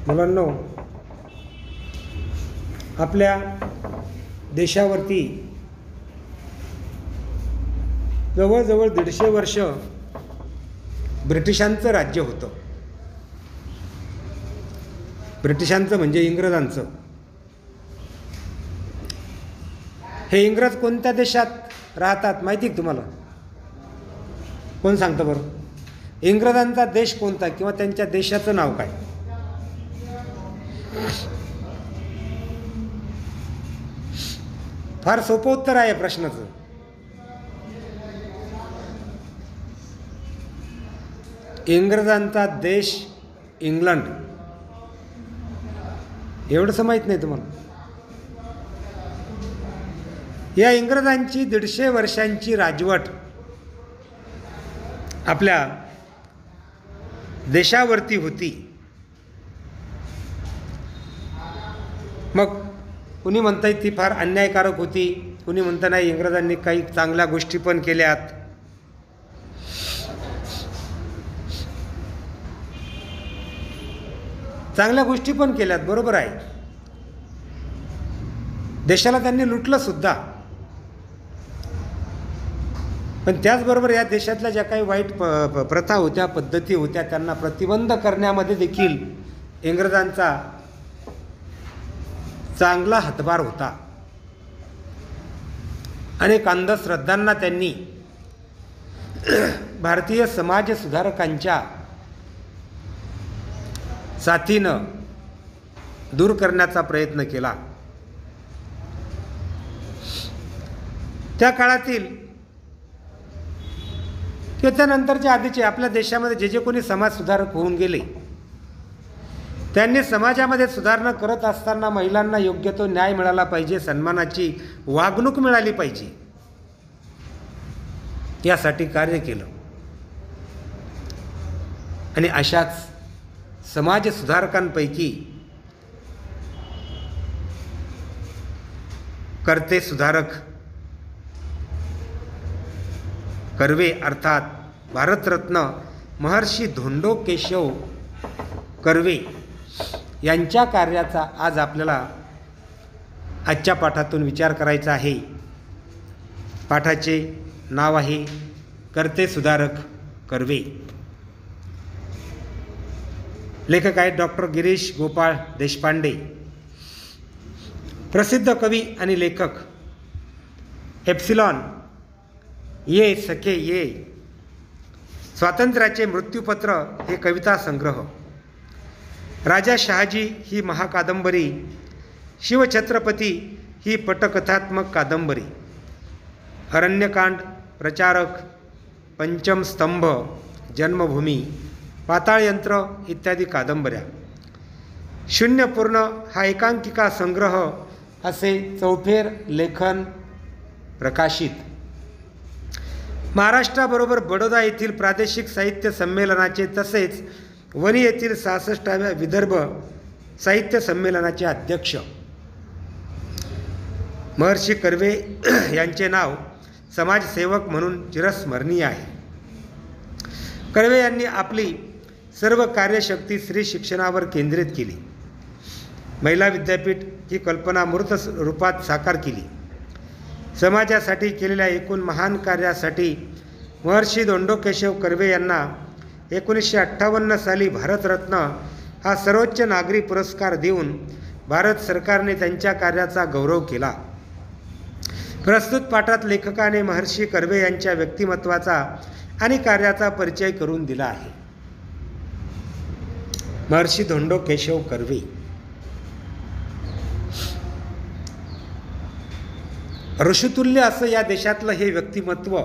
मुलांनो, आपल्या देशावरती जवळजवळ 150 वर्ष ब्रिटिशांचं राज्य होतं. ब्रिटिशांचं म्हणजे इंग्रजांचं. हे इंग्रज कोणत्या देशात राहतात माहिती आहे तुम्हाला? कोण सांगतं बरं? इंग्रजांचा देश कोणता किंवा त्यांच्या देशाचं नाव काय? फार सोपं उत्तर आहे प्रश्नाचं. इंग्रजांचा देश इंग्लंड. एवढंसं माहीत नाही तुम्हाला? या इंग्रजांची 150 वर्षांची राजवट आपल्या देशावरती होती. मग कुणी म्हणताय ती फार अन्यायकारक होती, कुणी म्हणतं नाही इंग्रजांनी काही चांगल्या गोष्टी पण केल्यात. चांगल्या गोष्टी पण केल्यात, बरोबर आहे. देशाला त्यांनी लुटलं सुद्धा. पण त्याचबरोबर या देशातल्या ज्या काही वाईट प्रथा होत्या, पद्धती होत्या, त्यांना प्रतिबंध करण्यामध्ये देखील इंग्रजांचा चांगला हातभार होता. अनेक अंधश्रद्धांना त्यांनी भारतीय समाज सुधारकांच्या साथीनं दूर करण्याचा प्रयत्न केला. त्या काळातील किंवा त्यानंतरच्या आधीचे आपल्या देशामध्ये जे जे कोणी समाज सुधारक होऊन गेले, त्यांनी समाजामध्ये सुधारणा करत असताना महिलांना योग्य तो न्याय मिळाला पाहिजे, सन्मानाची वागणूक मिळाली पाहिजे, यासाठी कार्य केलं. आणि अशाच समाज सुधारकांपैकी कर्ते सुधारक कर्वे अर्थात भारतरत्न महर्षी धोंडो केशव कर्वे यांच्या कार्याचा आज आपल्याला आजच्या पाठातून विचार करायचा आहे. पाठाचे नाव आहे कर्ते सुधारक कर्वे. लेखक आहेत डॉक्टर गिरीश गोपाळ देशपांडे. प्रसिद्ध कवी आणि लेखक. एप्सिलॉन ये सखे ये, स्वातंत्र्याचे मृत्यूपत्र हे कविता संग्रह, राजा शहाजी ही महाकादंबरी, शिवछत्रपती ही पटकथात्मक कादंबरी, अरण्यकांड, प्रचारक, पंचम स्तंभ, जन्मभूमी, पाताळयंत्र इत्यादी कादंबऱ्या, शून्यपूर्ण हा एकांकिका संग्रह असे चौफेर लेखन प्रकाशित. महाराष्ट्राबरोबर बडोदा येथील प्रादेशिक साहित्य संमेलनाचे तसेच वणी येथील 66व्या विदर्भ साहित्य संमेलनाचे अध्यक्ष. महर्षी कर्वे यांचे नाव समाजसेवक म्हणून चिरस्मरणीय आहे. कर्वे यांनी आपली सर्व कार्यशक्ती स्त्री शिक्षणावर केंद्रित केली. महिला विद्यापीठ ही कल्पना मूर्त रूपात साकार केली. समाजासाठी केलेल्या एकूण महान कार्यासाठी महर्षी धोंडो केशव कर्वे यांना 1958 साली भारतरत्न हा सर्वोच्च नागरी पुरस्कार देऊन भारत सरकारने त्यांच्या कार्याचा गौरव केला. प्रस्तुत पाठात लेखकाने महर्षी कर्वे यांच्या व्यक्तिमत्वाचा आणि कार्याचा परिचय करून दिला आहे. महर्षी धोंडो केशव कर्वे ऋषितुल्य असं या देशातलं हे व्यक्तिमत्व,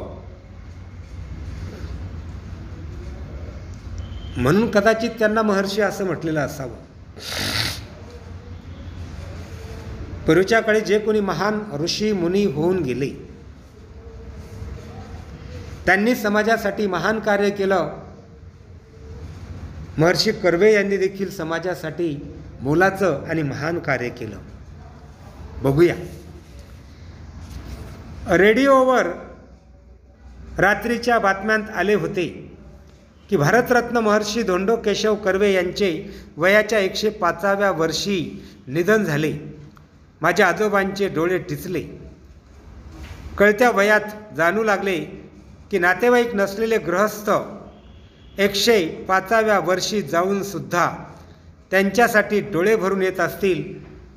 म्हणून कदाचित त्यांना महर्षी असं म्हटलेलं असावं. पूर्वीच्या काळी जे कोणी महान ऋषी मुनी होऊन गेले, त्यांनी समाजासाठी महान कार्य केलं. महर्षी कर्वे यांनी देखील समाजासाठी मोलाचं आणि महान कार्य केलं. बघूया. रेडिओवर रात्रीच्या बातम्यांत आले होते की भारतरत्न महर्षी धोंडो केशव कर्वे यांचे वयाच्या 105व्या वर्षी निधन झाले. माझ्या आजोबांचे डोळे टिचले. कळत्या वयात जाणू लागले की नातेवाईक नसलेले गृहस्थ 105व्या वर्षी जाऊनसुद्धा त्यांच्यासाठी डोळे भरून येत असतील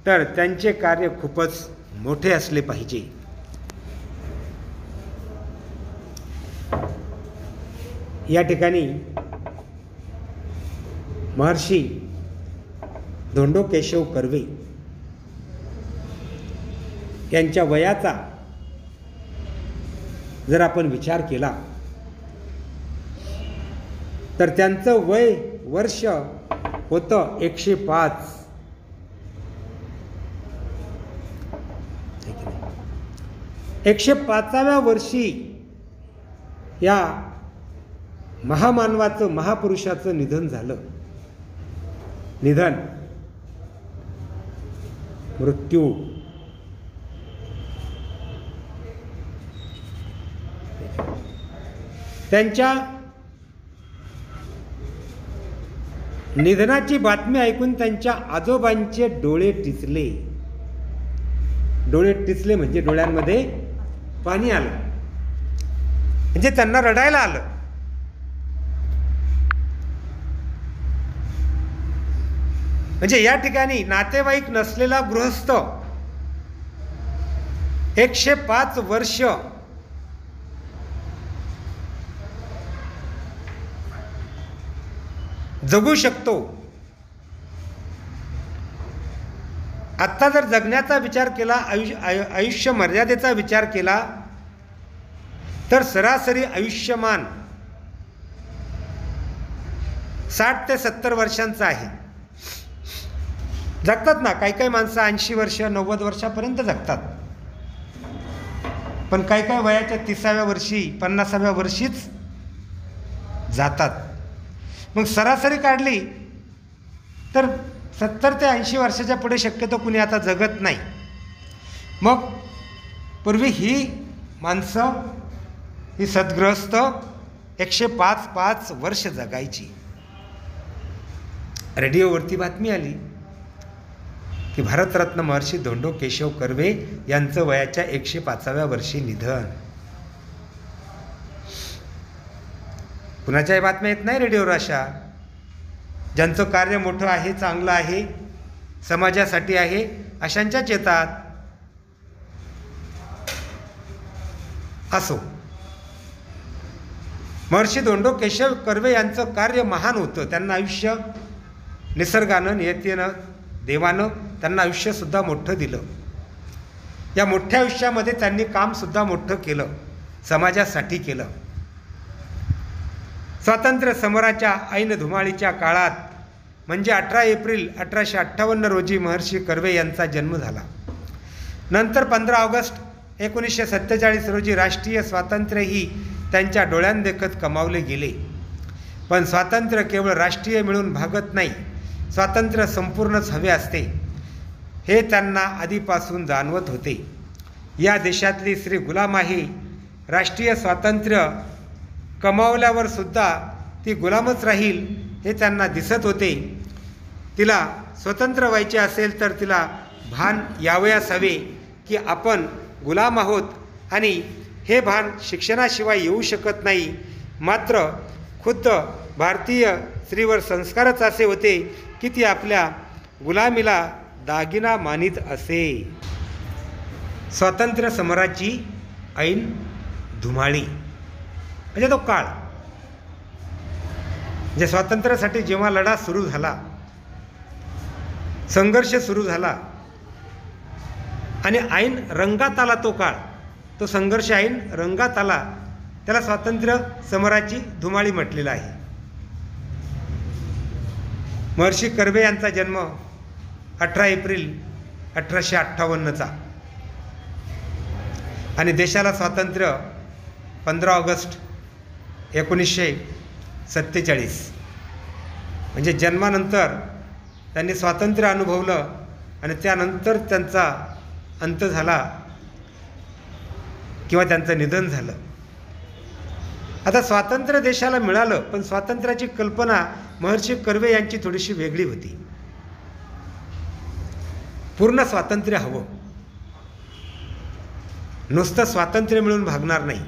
तर त्यांचे कार्य खूपच मोठे असले पाहिजे. या ठिकाणी महर्षी धोंडो केशव कर्वे यांच्या वयाचा जर आपण विचार केला तर त्यांचं वय वर्ष होतं 105. 105व्या वर्षी या महामानवाचं महापुरुषाचं निधन झालं. निधन, मृत्यू. त्यांच्या निधनाची बातमी ऐकून त्यांच्या आजोबांचे डोळे टिचले. डोळे टिचले म्हणजे डोळ्यांमध्ये पाणी आलं, म्हणजे त्यांना रडायला आलं. म्हणजे या ठिकाणी नातेवाईक नसलेला गृहस्थ 105 वर्ष जगू शकतो. आत्ता जर जगण्याचा विचार केला, आयुष्य मर्यादेचा विचार केला तर सरासरी आयुष्यमान 60 ते 70 वर्षांचं आहे. जगतात ना, काही माणसं 80 वर्ष 90 वर्षापर्यंत जगतात, पण काही वयाच्या 30व्या वर्षी 50व्या वर्षीच जातात. मग सरासरी काढली तर 70 ते 80 वर्षाच्या पुढे शक्यतो कुणी आता जगत नाही. मग पूर्वी ही माणसं, ही सद्गृहस्थ 105 वर्ष जगायची. रेडिओवरती बातमी आली की भारतरत्न महर्षी धोंडो केशव कर्वे यांचं वयाच्या 105व्या वर्षी निधन. कुणाच्याही बातम्या येत नाही रेडिओवर अशा, ज्यांचं कार्य मोठं आहे, चांगलं आहे, समाजासाठी आहे, अशांच्याच येतात. असो, महर्षी धोंडो केशव कर्वे यांचं कार्य महान होतं. त्यांना आयुष्य निसर्गानं, नियतीनं, देवानं त्यांना आयुष्यसुद्धा मोठं दिलं. या मोठ्या आयुष्यामध्ये त्यांनी कामसुद्धा मोठं केलं, समाजासाठी केलं. स्वातंत्र्य समराच्या ऐन धुमाळीच्या काळात म्हणजे 18 एप्रिल 1858 रोजी महर्षी कर्वे यांचा जन्म झाला. नंतर 15 ऑगस्ट 1947 रोजी राष्ट्रीय स्वातंत्र्यही त्यांच्या डोळ्यांदेखत कमावले गेले. पण स्वातंत्र्य केवळ राष्ट्रीय मिळून भागत नाही, स्वातंत्र्य संपूर्णच हवे असते, हे त्यांना आधीपासून जाणवत होते. या देशातली श्री गुलामाही राष्ट्रीय स्वातंत्र्य कमावल्यावर सुद्धा ती गुलामच राहील हे त्यांना दिसत होते. तिला स्वतंत्र व्हायचे असेल तर तिला भान यावयास हवे की आपण गुलाम आहोत आणि हे भान शिक्षणाशिवाय येऊ शकत नाही. मात्र खुद्द भारतीय स्त्रीवर संस्कारच असे होते की ती आपल्या गुलामीला दागिना मानित असे. स्वातंत्र्य समराची ऐन धुमाळी म्हणजे तो काळ, म्हणजे स्वातंत्र्यासाठी जेव्हा लढा सुरू झाला, संघर्ष सुरू झाला आणि ऐन रंगात आला तो काळ, तो संघर्ष ऐन रंगात आला, त्याला स्वातंत्र्य समराची धुमाळी म्हटलेलं आहे. महर्षी कर्वे यांचा जन्म 18 एप्रिल 1858चा आणि देशाला स्वातंत्र्य 15 ऑगस्ट 1947. म्हणजे जन्मानंतर त्यांनी स्वातंत्र्य अनुभवलं आणि त्यानंतर त्यांचा अंत झाला किंवा त्यांचं निधन झालं. आता स्वातंत्र्य देशाला मिळालं, पण स्वातंत्र्याची कल्पना महर्षी कर्वे यांची थोडीशी वेगळी होती. पूर्ण स्वातंत्र्य हवं, नुसतं स्वातंत्र्य मिळून भागणार नाही.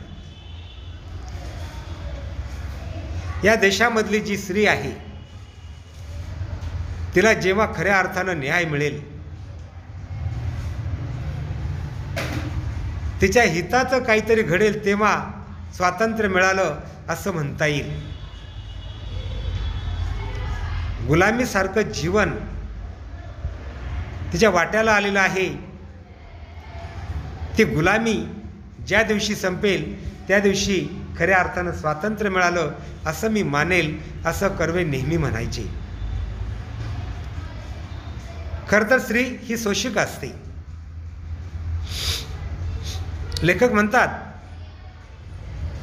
या देशामधली जी स्त्री आहे तिला जेव्हा खऱ्या अर्थानं न्याय मिळेल, तिच्या हिताचं काहीतरी घडेल, तेव्हा स्वातंत्र्य मिळालं असं म्हणता येईल. गुलामीसारखं जीवन तिच्या वाट्याला आलेलं आहे. ती गुलामी ज्या दिवशी संपेल त्या दिवशी खऱ्या अर्थानं स्वातंत्र्य मिळालं असं मी मानेल, असं कर्वे नेहमी म्हणायचे. खरं तर स्त्री ही शोषिक असते. लेखक म्हणतात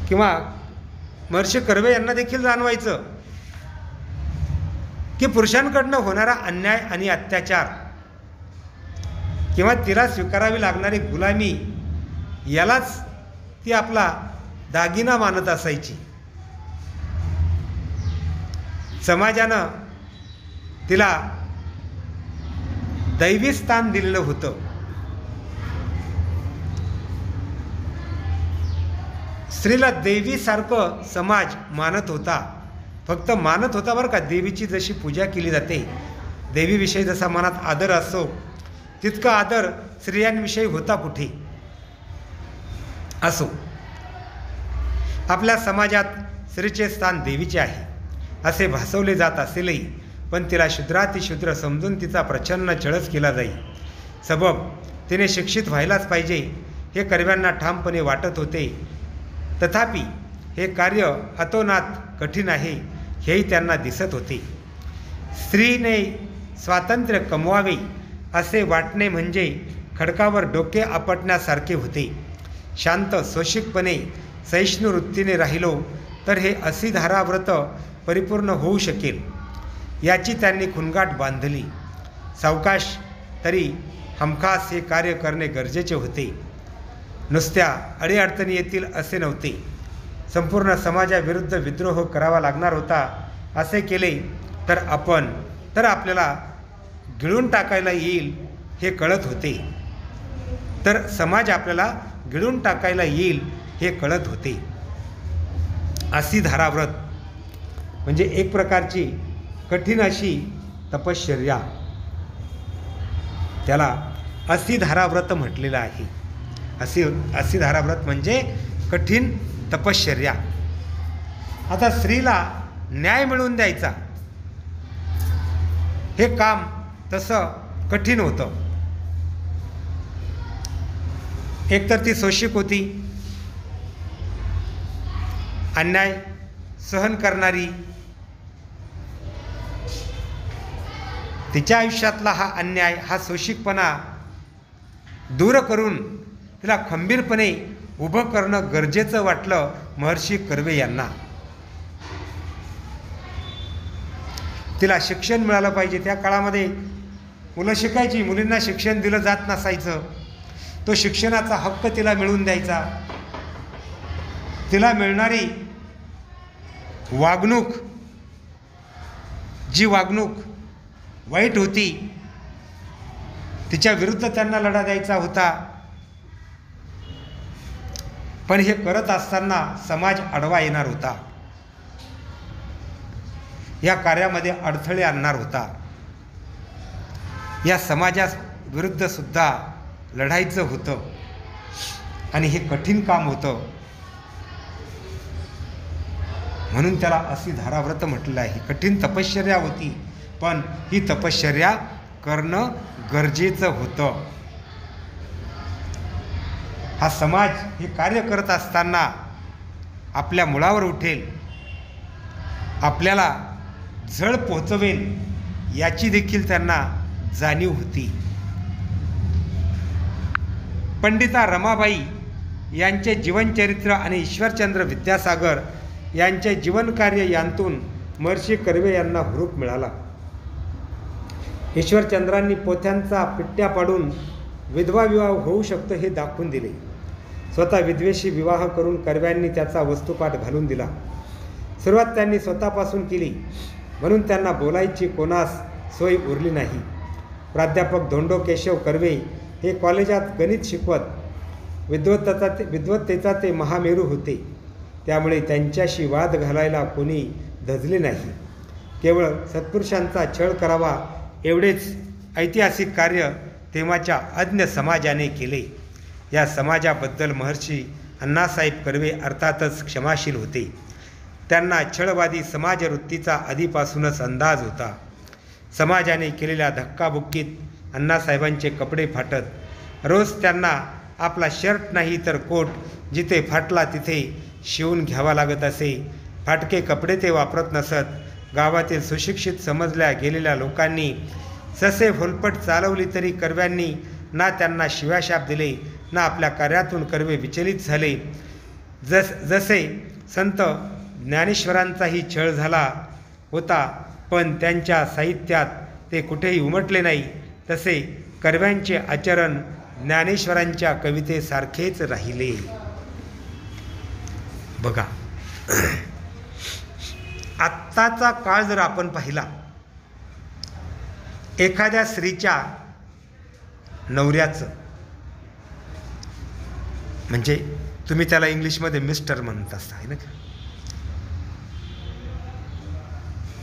किंवा महर्षी कर्वे यांना देखील जाणवायचं की पुरुषांकडनं होणारा अन्याय आणि अत्याचार किंवा तिला स्वीकारावी लागणारी गुलामी यालाच ती आपला दागिना मानत असायची. समाजानं तिला दैवी स्थान दिलेलं होतं. स्त्रीला देवीसारखं समाज मानत होता. फक्त मानत होता बरं का. देवीची जशी पूजा केली जाते, देवीविषयी जसा मनात आदर असतो, तितका आदर स्त्रियांविषयी होता कुठे? असो, आपल्या समाजात स्त्रीचे स्थान देवीचे आहे असे भासवले जात असेलही, पण तिला शूद्रातिशूद्र समजून तिचा प्रचंड छळच केला जाई. सबब तिने शिक्षित व्हायलाच पाहिजे हे कर्व्यांना ठामपणे वाटत होते. तथापि हे कार्य अतोनात कठीण आहे हेही त्यांना दिसत होते. स्त्रीने स्वातंत्र्य कमवावे असे वाटणे म्हणजे खडकावर डोके आपटण्यासारखे होते. शांत सोशिकपणे सहिष्णू वृत्तीने राहिलो तर हे असिधाराव्रत परिपूर्ण होऊ शकेल याची त्यांनी खुणगाठ बांधली. सावकाश तरी हमखास हे कार्य करणे गरजेचे होते. नुसत्या अडीअडचणी येतील असे नव्हते. संपूर्ण समाजाविरुद्ध विद्रोह करावा लागणार होता. असे केले तर आपल्याला गिळून टाकायला येईल हे कळत होते. तर समाज आपल्याला गिळून टाकायला येईल हे कळत होते. असिधाराव्रत म्हणजे एक प्रकारची कठीण अशी तपश्चर्या, त्याला असिधाराव्रत म्हटलेलं आहे. असिधाराव्रत म्हणजे कठीण तपश्चर्या. आता स्त्रीला न्याय मिळवून द्यायचा हे काम तसं कठीण होतं. एकतर ती शोषिक होती, अन्याय सहन करणारी. तिच्या आयुष्यातला हा अन्याय, हा शोषिकपणा दूर करून तिला खंबीरपणे उभं करणं गरजेचं वाटलं महर्षी कर्वे यांना. तिला शिक्षण मिळालं पाहिजे. त्या काळामध्ये मुलं शिकायची, मुलींना शिक्षण दिलं जात नसायचं. तो शिक्षणाचा हक्क तिला मिळवून द्यायचा. तिला मिळणारी वागणूक, जी वागणूक वाईट होती, तिच्या विरुद्ध त्यांना लढा द्यायचा होता. पण हे करत असताना समाज आडवा येणार होता, या कार्यामध्ये अडथळे आणणार होता. या समाजाविरुद्ध सुद्धा लढायचं होतं आणि हे कठीण काम होतं. म्हणून त्याला असिधाराव्रत म्हटलं आहे. कठीण तपश्चर्या होती, पण ही तपश्चर्या करणं गरजेचं होतं. हा समाज हे कार्य करत असताना आपल्या मुळावर उठेल, आपल्याला झळ पोहोचवेल याची देखील त्यांना जाणीव होती. पंडिता रमाबाई यांचे जीवनचरित्र आणि ईश्वरचंद्र विद्यासागर यांचे जीवनकार्य यांतून महर्षी कर्वे यांना हुरूप मिळाला. ईश्वरचंद्रांनी पोथ्यांचा पिट्ट्या पाडून विधवा विवाह होऊ शकतो हे दाखवून दिले. स्वतः विधवेशी विवाह करून कर्व्यांनी त्याचा वस्तुपाठ घालून दिला. सुरुवात त्यांनी स्वतःपासून केली, म्हणून त्यांना बोलायची कोणास सोय उरली नाही. प्राध्यापक धोंडो केशव कर्वे हे कॉलेजात गणित शिकवत. विद्वत्तेचा ते महामेरू होते, त्यामुळे त्यांच्याशी वाद घालायला कोणी धजले नाही. केवळ सत्पुरुषांचा छळ करावा एवढेच ऐतिहासिक कार्य तेव्हाच्या अज्ञ समाजाने केले. या समाजाबद्दल महर्षी अण्णासाहेब कर्वे अर्थातच क्षमाशील होते. त्यांना छळवादी समाजवृत्तीचा आधीपासूनच अंदाज होता. समाजाने केलेल्या धक्काबुक्कीत अण्णासाहेबांचे कपडे फाटत. रोज त्यांना आपला शर्ट नाही तर कोट जिथे फाटला तिथे शिवून घ्यावा लागत असे. फाटके कपडे ते वापरत नसत. गावातील सुशिक्षित समजल्या गेलेल्या लोकांनी ससे फोलपट चालवली तरी कर्व्यांनी ना त्यांना शिव्याशाप दिले ना आपल्या कार्यातून कर्वे विचलित झाले. जसे संत ज्ञानेश्वरांचाही छळ झाला होता, पण त्यांच्या साहित्यात ते कुठेही उमटले नाही, तसे कर्व्यांचे आचरण ज्ञानेश्वरांच्या कवितेसारखेच राहिले. बघा, आत्ताचा काळ जर आपण पाहिला, एखाद्या स्त्रीच्या नवऱ्याचं, म्हणजे तुम्ही त्याला इंग्लिशमध्ये मिस्टर म्हणत असता आहे ना,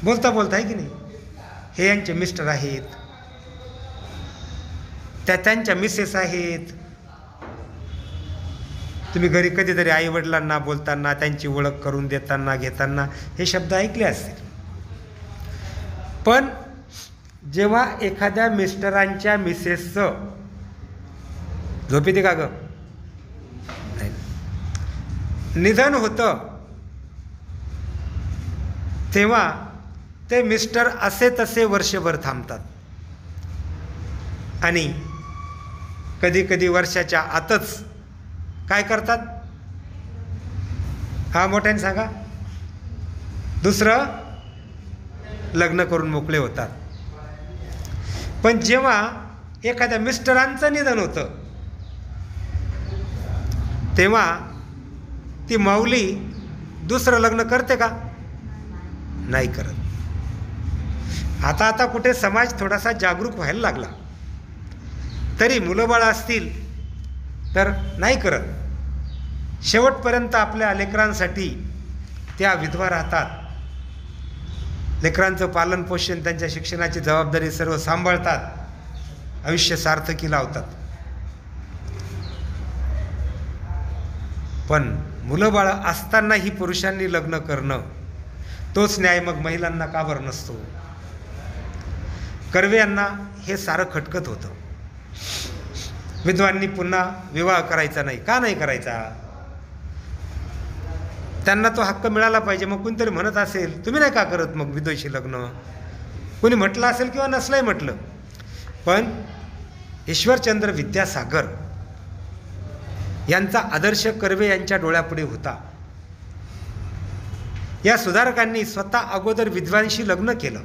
बोलता बोलता आहे की नाही, हे यांचे मिस्टर आहेत, त्या त्यांच्या मिसेस आहेत. तुम्ही घरी कधीतरी आईवडिलांना बोलताना त्यांची ओळख करून देताना घेताना हे शब्द ऐकले असतील. पण जेव्हा एखाद्या मिस्टरांच्या मिसेसचं झोप येते का ग, निधन होतं, तेव्हा ते मिस्टर असे तसे वर्षभर थांबतात आणि कधी कधी वर्षाच्या आतच काय करतात, हा मोठ्याने सांगा, दुसरं लग्न करून मोकळे होतात. पण जेव्हा एखाद्या मिस्टरांचं निधन होतं तेव्हा ती माऊली दुसरं लग्न करते का? नाही करत. आता कुठे समाज थोडासा जागरूक व्हायला लागला, तरी मुलं बाळं असतील तर नाही करत. शेवटपर्यंत आपल्या लेकरांसाठी त्या विधवा राहतात. लेकरांचं पालन पोषण, त्यांच्या शिक्षणाची जबाबदारी सर्व सांभाळतात, आयुष्य सार्थकी लावतात. पण मुलं बाळं असतानाही पुरुषांनी लग्न करणं, तोच न्याय मग महिलांना का बरं नसतो? कर्वे यांना हे सारं खटकत होतं. विधवांनी पुन्हा विवाह करायचा नाही. का नाही करायचा? त्यांना तो हक्क मिळाला पाहिजे. मग कोणीतरी म्हणत असेल तुम्ही नाही का करत मग विधवेशी लग्न, कोणी म्हटलं असेल किंवा नसलंही म्हटलं, पण ईश्वरचंद्र विद्यासागर यांचा आदर्श कर्वे यांच्या डोळ्यापुढे होता. या सुधारकांनी स्वतः अगोदर विधवांशी लग्न केलं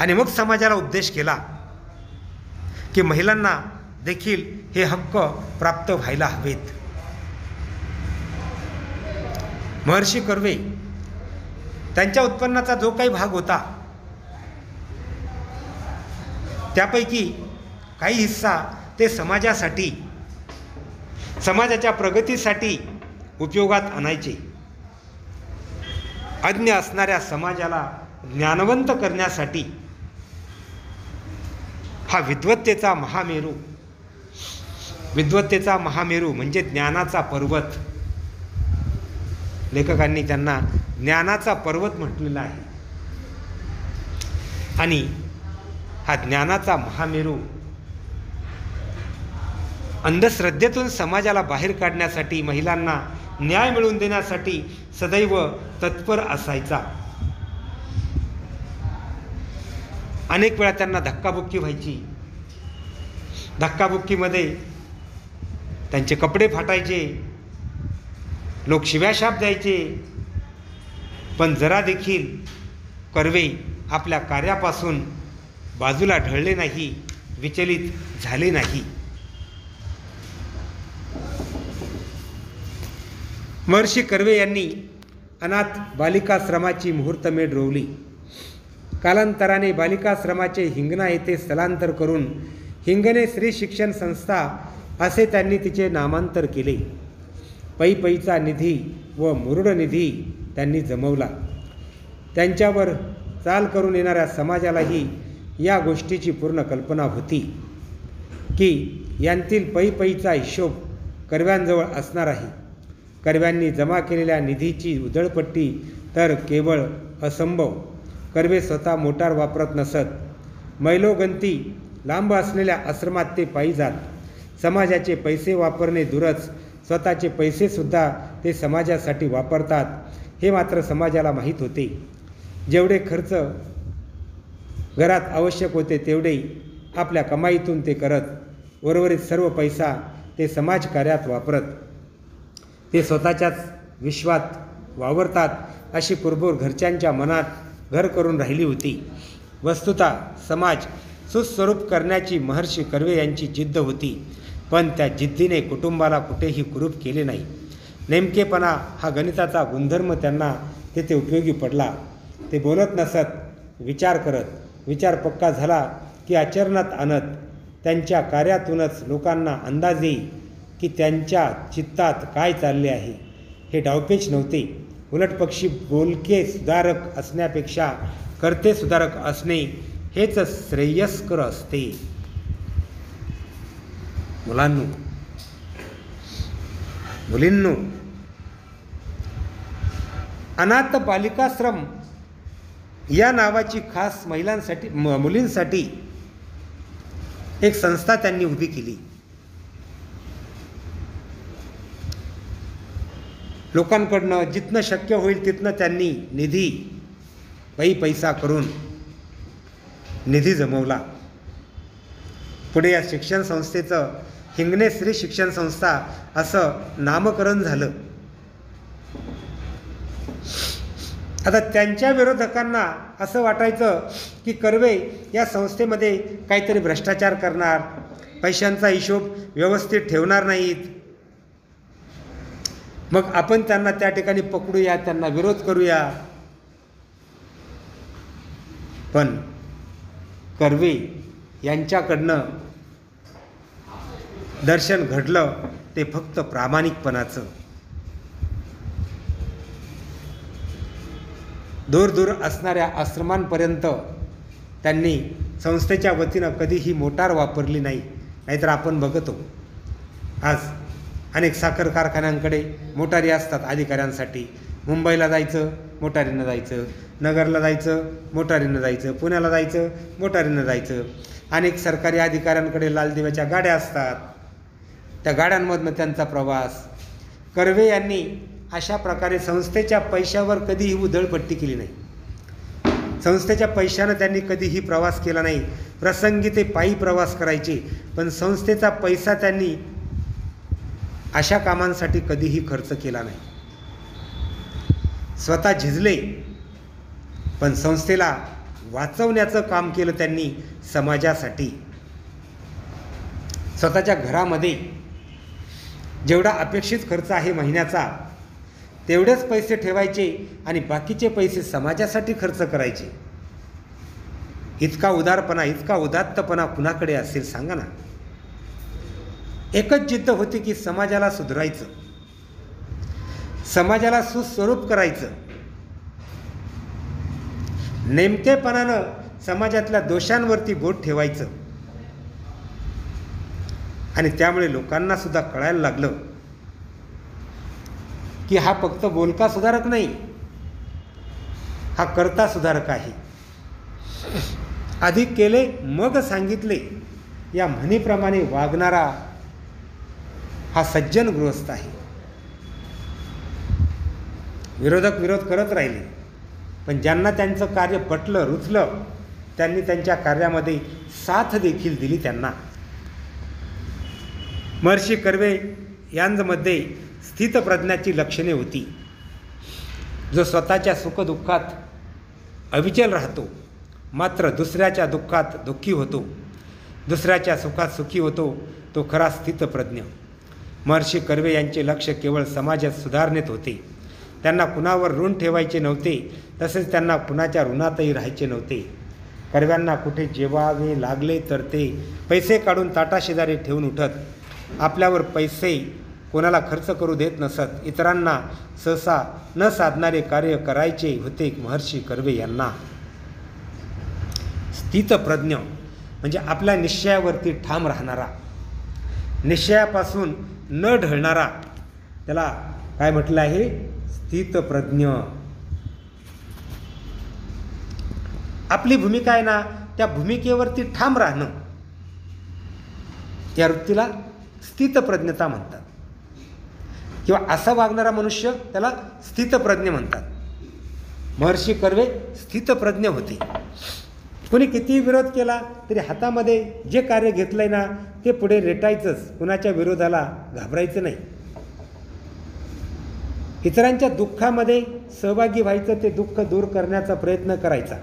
आणि मग समाजाला उपदेश केला की महिलांना देखील हे हक्क प्राप्त व्हायला हवेत. महर्षी कर्वे त्यांच्या उत्पन्नाचा जो काही भाग होता त्यापैकी काही हिस्सा ते समाजासाठी, समाजाच्या प्रगतीसाठी उपयोगात आणायचे. अज्ञ असणाऱ्या समाजाला ज्ञानवंत करण्यासाठी हा विद्वत्तेचा महामेरू म्हणजे ज्ञानाचा पर्वत. लेखकांनी त्यांना ज्ञानाचा पर्वत म्हटलेला आहे. आणि हा ज्ञानाचा महामेरू अंधश्रद्धेतून समाजाला बाहेर काढण्यासाठी, महिलांना न्याय मिळवून देण्यासाठी सदैव तत्पर असायचा. अनेक वेळा त्यांना धक्काबुक्की व्हायची. धक्काबुक्कीमध्ये त्यांचे कपडे फाटायचे, लोक शिव्याशाप द्यायचे, पण जरा देखील कर्वे आपल्या कार्यापासून बाजूला ढळले नाही, विचलित झाले नाही. महर्षी कर्वे यांनी अनाथ बालिकाश्रमाची मुहूर्तमेढ रोवली. कालांतराने बालिकाश्रमाचे हिंगणा येथे स्थलांतर करून हिंगणे स्त्री शिक्षण संस्था असे त्यांनी तिचे नामांतर केले. पैचा निधी व मुरुड निधी त्यांनी जमवला. त्यांच्यावर चाल करून येणाऱ्या समाजालाही या गोष्टीची पूर्ण कल्पना होती की यांतील पैचा हिशोब कर्व्यांजवळ असणार आहे. कर्व्यांनी जमा केलेल्या निधीची उधळपट्टी तर केवळ असंभव. कर्वे स्वतः मोटार वापरत नसत. मैलोगंती लांब असलेल्या आश्रमात ते पायी जात. समाजाचे पैसे वापरणे दूरच, स्वतःचे पैसेसुद्धा ते समाजासाठी वापरतात हे मात्र समाजाला माहीत होते. जेवढे खर्च घरात आवश्यक होते तेवढे आपल्या कमाईतून ते करत. उर्वरित सर्व पैसा ते समाजकार्यात वापरत. ते स्वतःच्याच विश्वात वावरतात अशी कुरबुर घरच्यांच्या मनात घर करून राहिली होती. वस्तुतः समाज सुस्वरूप करण्याची महर्षी कर्वे यांची जिद्द होती, पण त्या जिद्दीने कुटुंबाला कुठेही कुरूप केले नाही. नेमकेपणा हा गणिताचा गुणधर्म त्यांना तेथे उपयोगी पडला. ते बोलत नसत, विचार करत. विचार पक्का झाला की आचरणात आणत. त्यांच्या कार्यातूनच लोकांना अंदाज येई की त्यांच्या चित्तात काय चालले आहे. हे डावपेच नव्हते. उलटपक्षी बोलके सुधारक असण्यापेक्षा कर्ते सुधारक असणे हेच श्रेयस्कर असते. मुलींनो, अनाथ बालिकाश्रम या नावाची खास महिलांसाठी मुलींसाठी एक संस्था त्यांनी उभी केली. लोकांकडनं जितनं शक्य होईल तिथनं त्यांनी निधी पैसा करून निधी जमवला. पुढे या शिक्षण संस्थेचं हिंगणे स्त्री शिक्षण संस्था असं नामकरण झालं. आता त्यांच्या विरोधकांना असं वाटायचं की कर्वे या संस्थेमध्ये काहीतरी भ्रष्टाचार करणार, पैशांचा हिशोब व्यवस्थित ठेवणार नाहीत. मग आपण त्यांना त्या ठिकाणी पकडूया, त्यांना विरोध करूया. पण कर्वे यांच्याकडनं दर्शन घडलं ते फक्त प्रामाणिकपणाचं. दूर दूर असणाऱ्या आश्रमांपर्यंत त्यांनी संस्थेच्या वतीनं कधीही मोटार वापरली नाही. नाहीतर आपण बघतो आज अनेक साखर कारखान्यांकडे मोटारी असतात अधिकाऱ्यांसाठी. मुंबईला जायचं मोटारीनं जायचं, नगरला जायचं मोटारीनं जायचं, पुण्याला जायचं मोटारीनं जायचं. अनेक सरकारी अधिकाऱ्यांकडे लाल दिव्याच्या गाड्या असतात, त्या गाड्यांमधनं त्यांचा प्रवास. कर्वे यांनी अशा प्रकारे संस्थेच्या पैशावर कधीही उधळपट्टी केली नाही. संस्थेच्या पैशानं त्यांनी कधीही प्रवास केला नाही. प्रसंगी ते पायी प्रवास करायचे, पण संस्थेचा पैसा त्यांनी अशा कामांसाठी कधीही खर्च केला नाही. स्वतः झिजले, पण संस्थेला वाचवण्याचं काम केलं त्यांनी समाजासाठी. स्वतःच्या घरामध्ये जेवढा अपेक्षित खर्च आहे महिन्याचा तेवढेच पैसे ठेवायचे आणि बाकीचे पैसे समाजासाठी खर्च करायचे. इतका उदारपणा, इतका उदात्तपणा कुणाकडे असेल सांगा ना. एकच जिद्द होती की समाजाला सुधारायचं, समाजाला सुस्वरूप करायचं. नेमकेपणानं समाजातल्या दोषांवरती बोट ठेवायचं. आणि त्यामुळे लोकांना सुद्धा कळायला लागलं की हा फक्त बोलका सुधारक नाही, हा कर्ता सुधारक आहे. आधी केले मग सांगितले या म्हणीप्रमाणे वागणारा हा सज्जन गृहस्थ आहे. विरोधक विरोध करत राहिले, पण ज्यांना त्यांचं कार्य पटलं, रुचलं, त्यांनी त्यांच्या कार्यामध्ये साथ देखील दिली त्यांना. महर्षी कर्वे यांमध्ये स्थितप्रज्ञाची लक्षणे होती. जो स्वतःच्या सुखदुःखात अविचल राहतो, मात्र दुसऱ्याच्या दुःखात दुःखी होतो, दुसऱ्याच्या सुखात सुखी होतो, तो खरा स्थितप्रज्ञ. महर्षी कर्वे यांचे लक्ष केवळ समाजात सुधारणेत होते. त्यांना कुणावर ऋण ठेवायचे नव्हते, तसेच त्यांना कुणाच्या ऋणातही राहायचे नव्हते. कर्व्यांना कुठे जेवावे लागले तर ते पैसे काढून ताटाशेजारी ठेवून उठत. आपल्यावर पैसे कोणाला खर्च करू देत नसत. इतरांना सहसा न साधणारे कार्य करायचे होते. महर्षी कर्वे यांना स्थितप्रज्ञ म्हणजे आपल्या निश्चयावरती ठाम राहणारा, निश्चयापासून न ढळणारा, त्याला काय म्हटलं आहे? स्थितप्रज्ञ. आपली भूमिका आहे ना, त्या भूमिकेवरती ठाम राहणं, या वृत्तीला स्थितप्रज्ञता म्हणतात. किंवा असा वागणारा मनुष्य त्याला स्थितप्रज्ञ म्हणतात. महर्षी कर्वे स्थितप्रज्ञ होते. कोणी कितीही विरोध केला तरी हातामध्ये जे कार्य घेतलंय ना ते पुढे रेटायचंच, कुणाच्या विरोधाला घाबरायचं नाही. इतरांच्या दुःखामध्ये सहभागी व्हायचं, ते दुःख दूर करण्याचा प्रयत्न करायचा.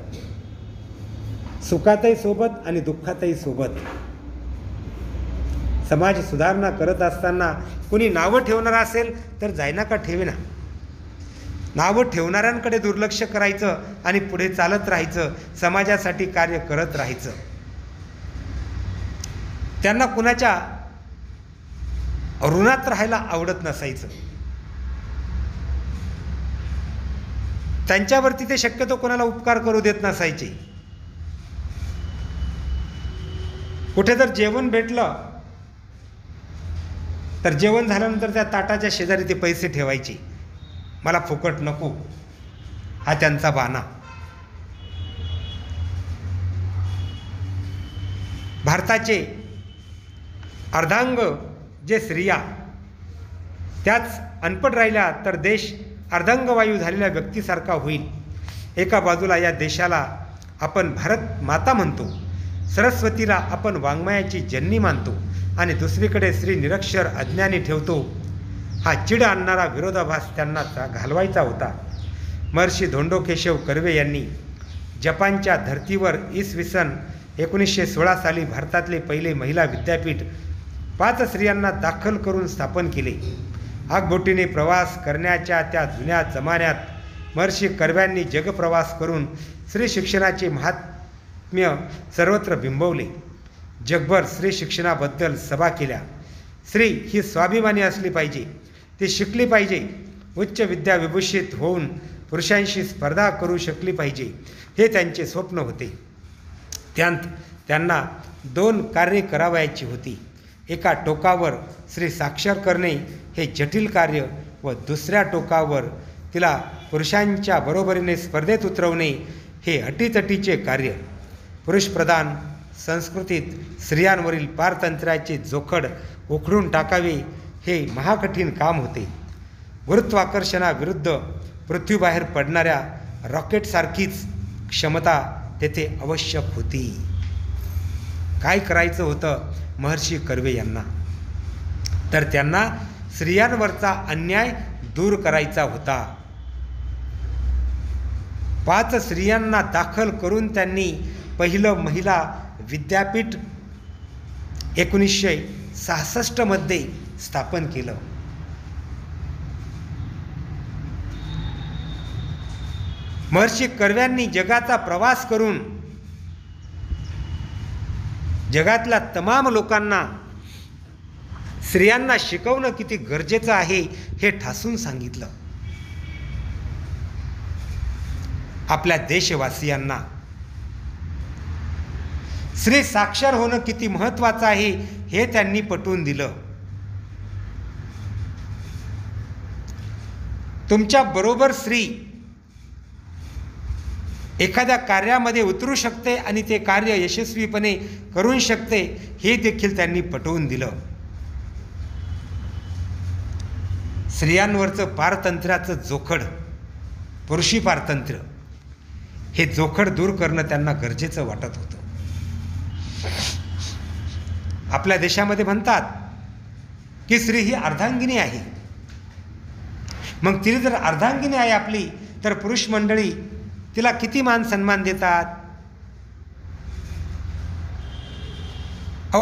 सुखातही सोबत आणि दुःखातही सोबत. समाज सुधारणा करत असताना कोणी नावं ठेवणारा असेल तर जायना का ठेवेना, नावं ठेवणाऱ्यांकडे दुर्लक्ष करायचं आणि पुढे चालत राहायचं, समाजासाठी कार्य करत राहायचं. त्यांना कुणाच्या ऋणात राहायला आवडत नसायचं. त्यांच्यावरती ते शक्यतो कोणाला उपकार करू देत नसायचे. कुठे जर जेवण भेटलं तर जेवण झाल्यानंतर त्या ताटाच्या शेजारी ते पैसे ठेवायचे. मला फुकट नको, हा त्यांचा बाणा. भारताचे अर्धांग जे स्त्रिया त्याच अनपढ राहिल्या तर देश अर्धांगवायू झालेल्या व्यक्तीसारखा होईल. एका बाजूला या देशाला आपण भारत माता म्हणतो, सरस्वतीला आपण वाङ्मयाची जननी मानतो, आणि दुसरीकडे स्त्री निरक्षर अज्ञानी ठेवतो. हा चिड आणणारा विरोधाभास त्यांना घालवायचा होता. महर्षी धोंडो केशव कर्वे यांनी जपानच्या धर्तीवर इसवी सन 1916 साली भारतातले पहिले महिला विद्यापीठ 5 स्त्रियांना दाखल करून स्थापन केले. आगबोटीने प्रवास करण्याच्या त्या जुन्या जमान्यात महर्षी कर्व्यांनी जगप्रवास करून स्त्री शिक्षणाचे महात्म्य सर्वत्र बिंबवले. जगभर स्त्री शिक्षणाबद्दल सभा केल्या. स्त्री ही स्वाभिमानी असली पाहिजे, ती शिकली पाहिजे, उच्च विद्या विभूषित होऊन पुरुषांशी स्पर्धा करू शकली पाहिजे, हे त्यांचे स्वप्न होते. त्यांना 2 कार्ये करावयाची होती. एका टोकावर स्त्री साक्षर करणे हे जटिल कार्य व दुसऱ्या टोकावर तिला पुरुषांच्या बरोबरीने स्पर्धेत उतरवणे हे अटीतटीचे कार्य. पुरुषप्रधान संस्कृतीत स्त्रियांवरील पारतंत्र्याचे जोखड उखडून टाकावे हे महाकठीण काम होते. गुरुत्वाकर्षणाविरुद्ध पृथ्वीबाहेर पडणाऱ्या रॉकेटसारखीच क्षमता तेथे आवश्यक होती. काय करायचं होतं महर्षी कर्वे यांना? तर त्यांना स्त्रियांवरचा अन्याय दूर करायचा होता. 5 स्त्रियांना दाखल करून त्यांनी पहिलं महिला विद्यापीठ 1966 मध्ये स्थापन केलं. महर्षी कर्व्यांनी जगाचा प्रवास करून जगातल्या तमाम लोकांना स्त्रियांना शिकवणं किती गरजेचं आहे हे ठासून सांगितलं. आपल्या देशवासियांना स्त्री साक्षर होणं किती महत्त्वाचं आहे हे त्यांनी पटवून दिलं. तुमच्या बरोबर स्त्री एखाद्या कार्यामध्ये उतरू शकते आणि ते कार्य यशस्वीपणे करू शकते हे देखील त्यांनी पटवून दिलं. स्त्रियांवरचं पारतंत्र्याचं जोखड, पुरुषी पारतंत्र्य, हे जोखड दूर करणं त्यांना गरजेचं वाटत होतं. आपल्या देशामध्ये म्हणतात की स्त्री ही अर्धांगिनी आहे. मग ती जर अर्धांगिनी आहे आपली, तर पुरुष मंडळी तिला किती मान सन्मान देतात.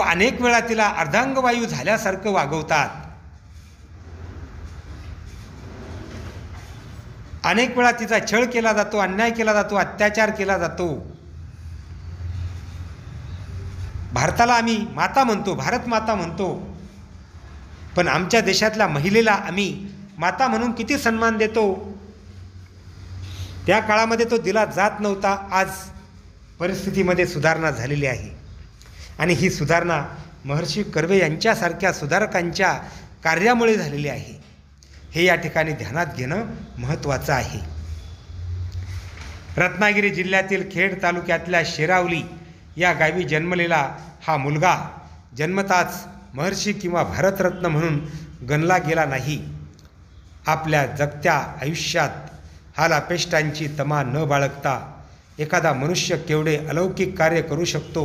अनेक वेळा तिला अर्धांगवायू झाल्यासारखं वागवतात. अनेक वेळा तिचा छळ केला जातो, अन्याय केला जातो, अत्याचार केला जातो. भारताला आम्ही माता म्हणतो, भारत माता म्हणतो, पण आमच्या देशातल्या महिलेला आम्ही माता म्हणून किती सन्मान देतो. त्या काळामध्ये तो दिला जात नव्हता. आज परिस्थितीमध्ये सुधारणा झालेली आहे आणि ही सुधारणा महर्षी कर्वे यांच्यासारख्या सुधारकांच्या कार्यामुळे झालेली आहे. हे या ठिकाणी ध्यानात घेणं महत्त्वाचं आहे. रत्नागिरी जिल्ह्यातील खेड तालुक्यातल्या शेरावली या गावी जन्मलेला हा मुलगा जन्मताच महर्षी किंवा भारतरत्न म्हणून गणला गेला नाही. आपल्या जगत्या आयुष्यात हालापेष्टांची तमा न बाळगता एखादा मनुष्य केवढे अलौकिक कार्य करू शकतो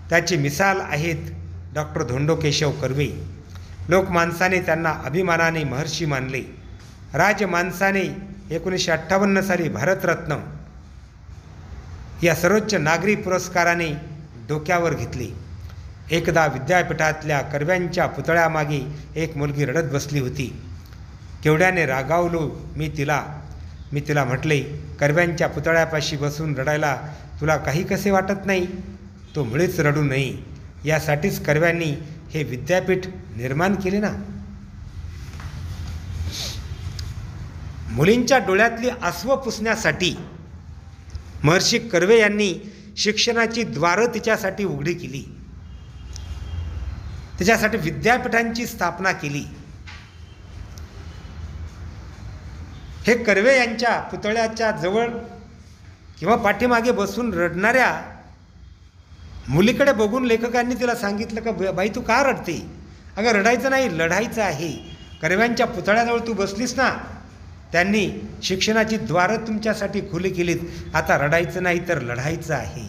त्याची मिसाल आहेत डॉक्टर धोंडो केशव कर्वे. लोकमानसाने त्यांना अभिमानाने महर्षी मानले. राजमानसाने 1958 साली भारतरत्न या सर्वोच्च नागरी पुरस्काराने डोक्यावर घेतले. एकदा विद्यापीठातल्या कर्व्यांच्या पुतळ्यामागे एक मुलगी रडत बसली होती. केवढ्याने रागावलो मी तिला म्हटले, कर्व्यांच्या पुतळ्यापाशी बसून रडायला तुला काही कसे वाटत नाही? तो मुळीच रडू नये यासाठीच कर्व्यांनी हे विद्यापीठ निर्माण केले ना. मुलींच्या डोळ्यातली आसवं पुसण्यासाठी महर्षी कर्वे यांनी शिक्षणाची द्वारं तिच्यासाठी उघडी केली. त्याच्यासाठी विद्यापीठांची स्थापना केली. हे कर्वे यांच्या पुतळ्याच्या जवळ किंवा पाठीमागे बसून रडणाऱ्या मुलीकडे बघून लेखकांनी तिला सांगितलं का बाई तू का रडते? अगं रडायचं नाही, लढायचं आहे. कर्व्यांच्या पुतळ्याजवळ तू बसलीस ना, त्यांनी शिक्षणाची द्वारं तुमच्यासाठी खुली केलीत. आता रडायचं नाही तर लढायचं आहे.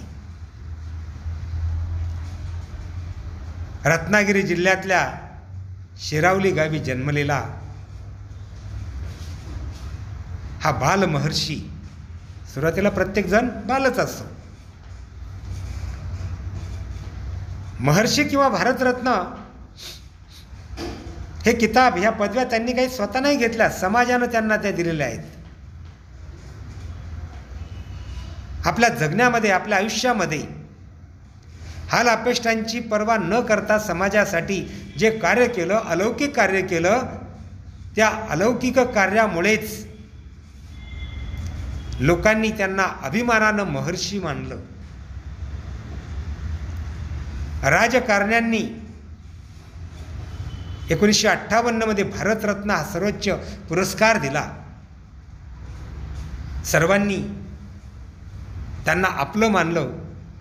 रत्नागिरी जिल्ह्यातल्या शेरावली गावी जन्मलेला हा बाल महर्षी, सुरुवातीला प्रत्येकजण बालच असतो. महर्षी किंवा भारतरत्न हे किताब, ह्या पदव्या त्यांनी काही स्वतः नाही घेतल्या, समाजानं त्यांना त्या दिलेल्या आहेत. आपल्या जगण्यामध्ये, आपल्या आयुष्यामध्ये हाल अपेष्टांची पर्वा न करता समाजासाठी जे कार्य केलं, अलौकिक कार्य केलं, त्या अलौकिक कार्यामुळेच लोकांनी त्यांना अभिमानानं महर्षी मानलं. राजकारण्यांनी 1958 मध्ये भारतरत्न हा सर्वोच्च पुरस्कार दिला. सर्वांनी त्यांना आपलं मानलं,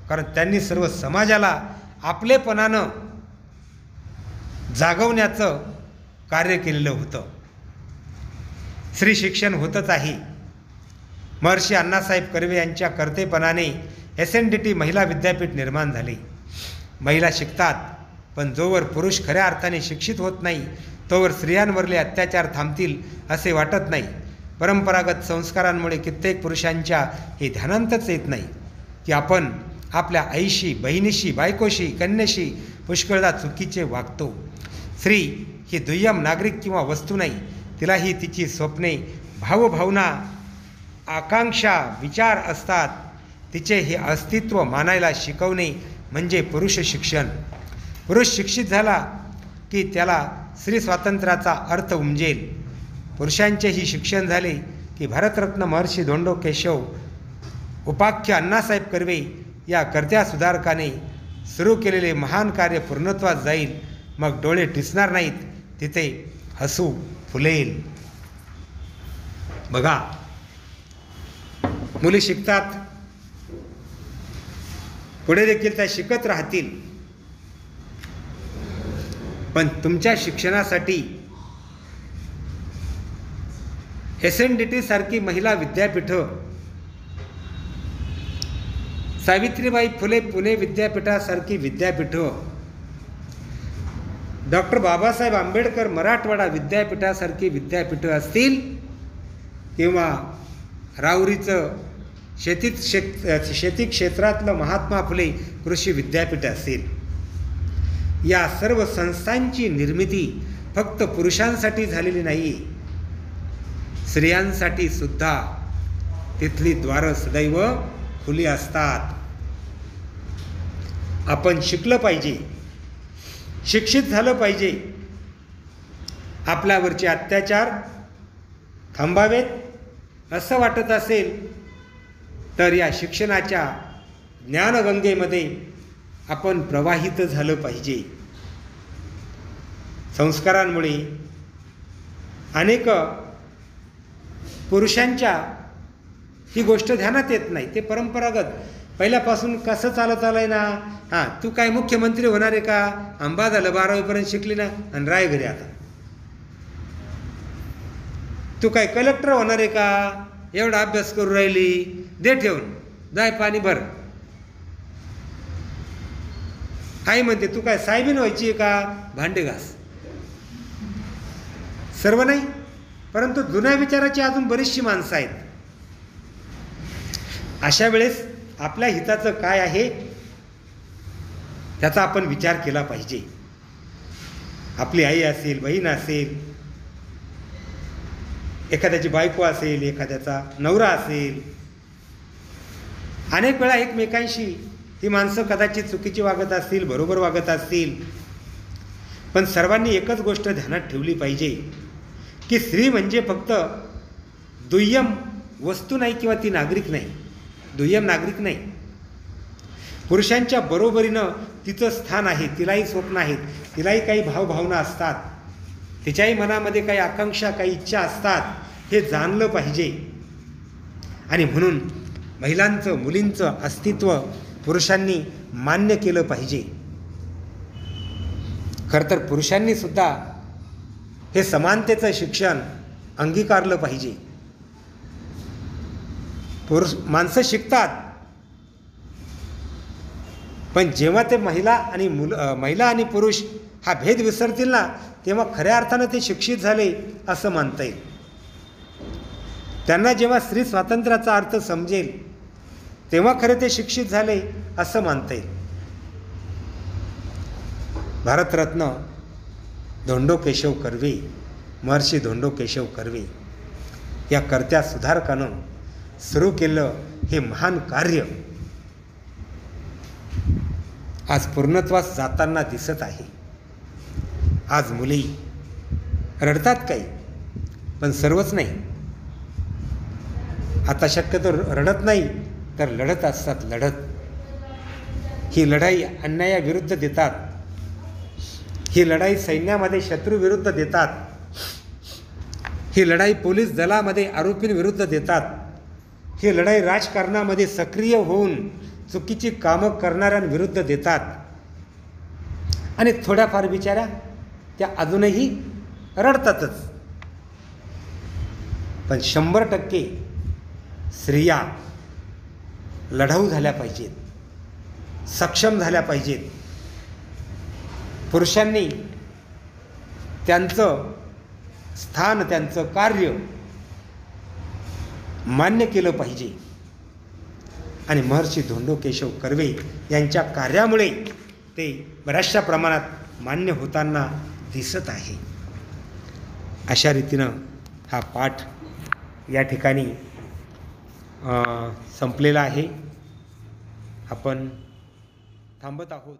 कारण त्यांनी सर्व समाजाला आपलेपणानं जागवण्याचं कार्य केलेलं होतं. स्त्री शिक्षण होतच आहे. महर्षी अण्णासाहेब कर्वे यांच्या कर्तेपणाने SNDT महिला विद्यापीठ निर्माण झाले. महिला शिकतात, पण जोवर पुरुष खऱ्या अर्थाने शिक्षित होत नाही तोवर स्त्रियांवरले अत्याचार थांबतील असे वाटत नाही. परंपरागत संस्कारांमुळे कित्येक पुरुषांच्या हे ध्यानांतच येत नाही की आपण आपल्या आईशी, बहिणीशी, बायकोशी, कन्येशी पुष्कळदा चुकीचे वागतो. स्त्री ही दुय्यम नागरिक किंवा वस्तू नाही. तिलाही तिची स्वप्ने, भावभावना, आकांक्षा, विचार असतात. तिचे हे अस्तित्व मानायला शिकवणे म्हणजे पुरुष शिक्षण. पुरुष शिक्षित झाला की त्याला स्त्री स्वातंत्र्याचा अर्थ उमजेल. पुरुषांचेही शिक्षण झाले की भारतरत्न महर्षी धोंडो केशव उपाख्य अण्णासाहेब कर्वे या कर्त्या सुधारकाने सुरू केलेले महान कार्य पूर्णत्वास जाईल. मग डोळे ठिसणार नाहीत, तिथे हसू फुलेल. बघा, मुली शिकतात, पुढे देखील त्या शिकत राहतील, पण तुमच्या शिक्षणासाठी SNDT सारखी महिला विद्यापीठं, सावित्रीबाई फुले पुणे विद्यापीठासारखी विद्यापीठं, डॉक्टर बाबासाहेब आंबेडकर मराठवाडा विद्यापीठासारखी विद्यापीठं असतील, किंवा राऊरीचं शेती क्षेत्रातलं महात्मा फुले कृषी विद्यापीठ असेल, या सर्व संस्थांची निर्मिती फक्त पुरुषांसाठी झालेली नाही. स्त्रियांसाठी सुद्धा तिथली द्वारं सदैव खुली असतात. आपण शिकलं पाहिजे, शिक्षित झालं पाहिजे. आपल्यावरचे अत्याचार थांबावेत असं वाटत असेल तर या शिक्षणाच्या ज्ञानगंगेमध्ये आपण प्रवाहित झालं पाहिजे. संस्कारांमुळे अनेक पुरुषांच्या ही गोष्ट ध्यानात येत नाही. ते परंपरागत पहिल्यापासून कसं चालत आलंय ना. हां, तू काय मुख्यमंत्री होणार आहे का? आंबा झालं 12वीपर्यंत शिकली ना आणि राय घरी. आता तू काय कलेक्टर होणार आहे का? एवढा अभ्यास करू राहिली, दे ठेवून, जाय पाणी भर. आई म्हणते तू काय साहेबीन व्हायची आहे का? भांडे घास. सर्व नाही, परंतु जुन्या विचाराची अजून बरीचशी माणसं आहेत. अशा वेळेस आपल्या हिताचं काय आहे त्याचा आपण विचार केला पाहिजे. आपली आई असेल, बहीण असेल, एखाद्याची बायको असेल, एखाद्याचा नवरा असेल, अनेक वेळा एकमेकांशी ही माणसं कदाचित चुकीची वागत असतील, बरोबर वागत असतील, पण सर्वांनी एकच गोष्ट ध्यानात ठेवली पाहिजे की स्त्री म्हणजे फक्त दुय्यम वस्तू नाही किंवा ती नागरिक नाही, दुय्यम नागरिक नाही. पुरुषांच्या बरोबरीनं तिचं स्थान आहे. तिलाही स्वप्न आहेत, तिलाही काही भावभावना असतात, तिच्याही मनामध्ये काही आकांक्षा, काही इच्छा असतात. हे जाणलं पाहिजे. आणि म्हणून महिलांचं, मुलींचं अस्तित्व पुरुषांनी मान्य केलं पाहिजे. खरं तर पुरुषांनी सुद्धा हे समानतेचं शिक्षण अंगीकारलं पाहिजे. माणसं शिकतात, पण जेव्हा ते महिला आणि पुरुष हा भेद विसरतील ना, तेव्हा खऱ्या अर्थानं ते शिक्षित झाले असं मानता येईल. त्यांना जेव्हा स्त्री स्वातंत्र्याचा अर्थ समजेल तेव्हा खरे ते शिक्षित झाले असं मानता येईल. भारतरत्न धोंडो केशव कर्वे, महर्षी धोंडो केशव कर्वे या कर्त्या सुधारकानं सुरू केलं हे महान कार्य आज पूर्णत्वास जाताना दिसत आहे. आज मुली रडतात काही, पण सर्वच नाही. आता शक्यतो रडत नाही तर लढत असतात. लढत ही लढाई अन्यायाविरुद्ध देतात, ही लढाई सैन्यामध्ये शत्रूविरुद्ध देतात, ही लढाई पोलीस दलामध्ये आरोपींविरुद्ध देतात, ही लढाई राजकारणामध्ये सक्रिय होऊन चुकीची कामं करणाऱ्यांविरुद्ध देतात. आणि थोड्याफार बिचाऱ्या त्या अजूनही रडतातच. पण 100% स्त्रिया लढाऊ झाल्या पाहिजेत, सक्षम झाल्या पाहिजेत. पुरुषांनी त्यांचं स्थान, त्यांचं कार्य मान्य केलं पाहिजे. आणि महर्षी धोंडो केशव कर्वे यांच्या कार्यामुळे ते बऱ्याचशा प्रमाणात मान्य होताना दिसत आहे. अशा रीतीनं हा पाठ या ठिकाणी संपलेला आहे. आपण थांबत आहोत.